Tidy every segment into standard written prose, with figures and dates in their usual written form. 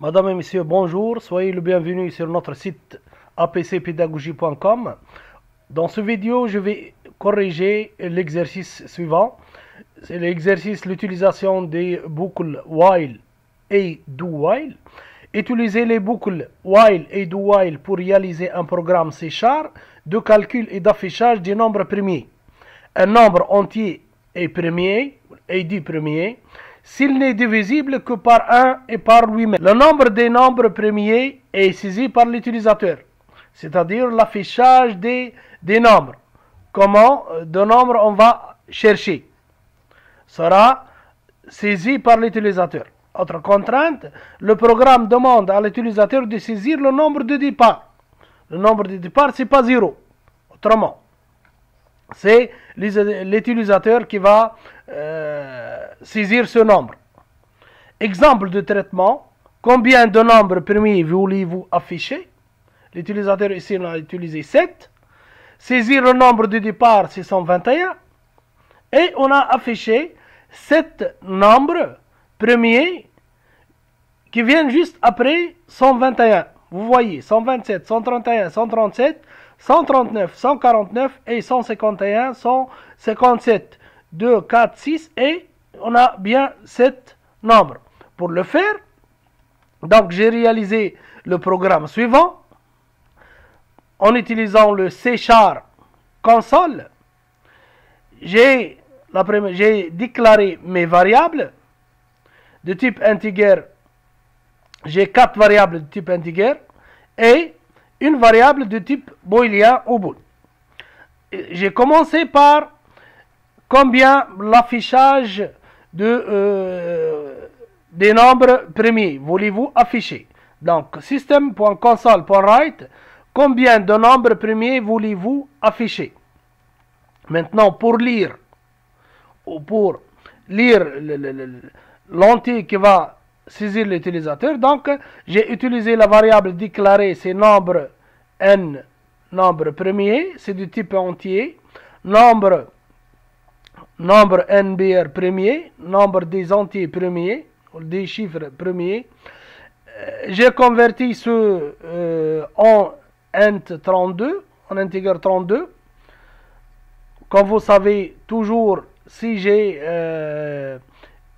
Madame et Messieurs, bonjour, soyez le bienvenu sur notre site apcpedagogie.com. Dans ce vidéo, je vais corriger l'exercice suivant. C'est l'exercice l'utilisation des boucles while et do while. Utiliser les boucles while et do while pour réaliser un programme C# de calcul et d'affichage des nombres premiers. Un nombre entier est premier et dit premier s'il n'est divisible que par 1 et par lui-même. Le nombre des nombres premiers est saisi par l'utilisateur, c'est-à-dire l'affichage des nombres. Comment de nombres on va chercher sera saisi par l'utilisateur. Autre contrainte, le programme demande à l'utilisateur de saisir le nombre de départ. Le nombre de départ, c'est pas 0. Autrement, c'est l'utilisateur qui va saisir ce nombre. Exemple de traitement, combien de nombres premiers voulez-vous afficher? L'utilisateur ici on a utilisé 7. Saisir le nombre de départ, c'est 121. Et on a affiché 7 nombres premiers qui viennent juste après 121. Vous voyez, 127, 131, 137, 139, 149 et 151, 157, 2, 4, 6 et on a bien 7 nombres. Pour le faire, donc j'ai réalisé le programme suivant en utilisant le C# console. J'ai déclaré mes variables de type integer. J'ai 4 variables de type integer et une variable de type booléen ou bool. J'ai commencé par combien l'affichage des nombres premiers voulez-vous afficher. Donc system.console.write, combien de nombres premiers voulez-vous afficher. Maintenant pour lire l'entier qui va saisir l'utilisateur, donc j'ai utilisé la variable déclarée, c'est nombre n, nombre premier, c'est du type entier, nombre nbr premier, nombre des entiers premiers, des chiffres premiers. J'ai converti ce en int 32, en integer 32. Comme vous savez, toujours si j'ai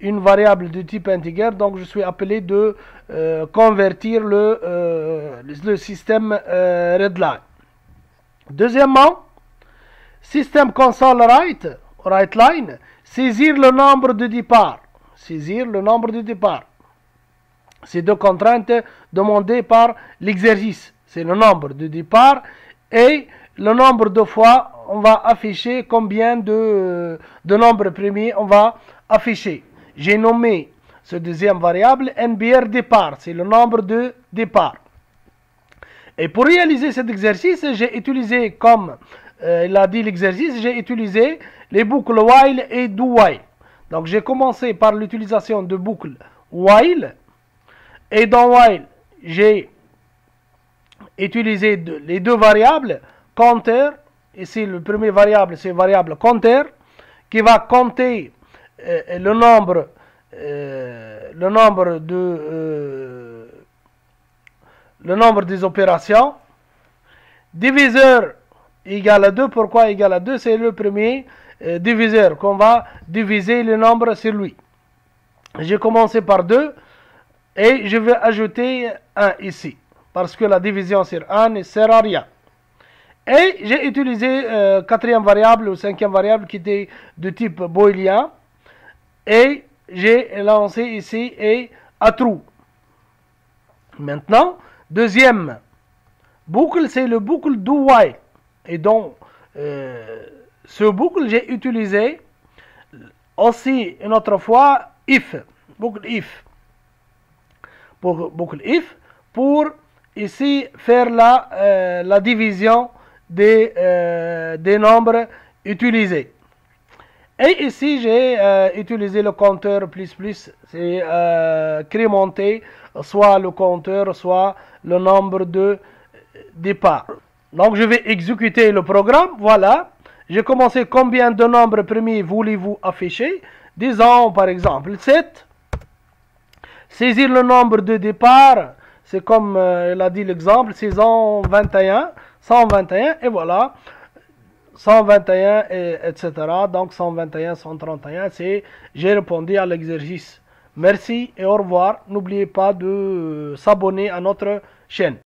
une variable de type integer, donc je suis appelé de convertir le système readline. Deuxièmement, système console writeLine, saisir le nombre de départ. Saisir le nombre de départ. C'est deux contraintes demandées par l'exercice. C'est le nombre de départ et le nombre de fois on va afficher combien de nombres premiers on va afficher. J'ai nommé ce deuxième variable nbr départ, c'est le nombre de départ. Et pour réaliser cet exercice, j'ai utilisé, comme il a dit l'exercice, j'ai utilisé les boucles while et do while. Donc j'ai commencé par l'utilisation de boucles while, et dans while, j'ai utilisé les deux variables, counter, ici le premier variable c'est variable counter, qui va compter le nombre des opérations. Diviseur égale à 2, pourquoi égale à 2? C'est le premier diviseur qu'on va diviser le nombre sur lui. J'ai commencé par 2 et je vais ajouter 1 ici, parce que la division sur 1 ne sert à rien. Et j'ai utilisé quatrième variable ou cinquième variable qui était de type booléen. Et j'ai lancé ici et à true. Maintenant, deuxième boucle, c'est le boucle do while. Et donc, ce boucle, j'ai utilisé aussi une autre fois if. Boucle if. Boucle if pour ici faire la division des nombres utilisés. Et ici j'ai utilisé le compteur plus, c'est incrémenté soit le compteur soit le nombre de départ. Donc je vais exécuter le programme. Voilà, j'ai commencé combien de nombres premiers voulez-vous afficher. Disons par exemple 7. Saisir le nombre de départ, c'est comme il a dit l'exemple, 621, 121, et voilà, 121, etc. Donc 121, 131, c'est j'ai répondu à l'exercice. Merci et au revoir. N'oubliez pas de s'abonner à notre chaîne.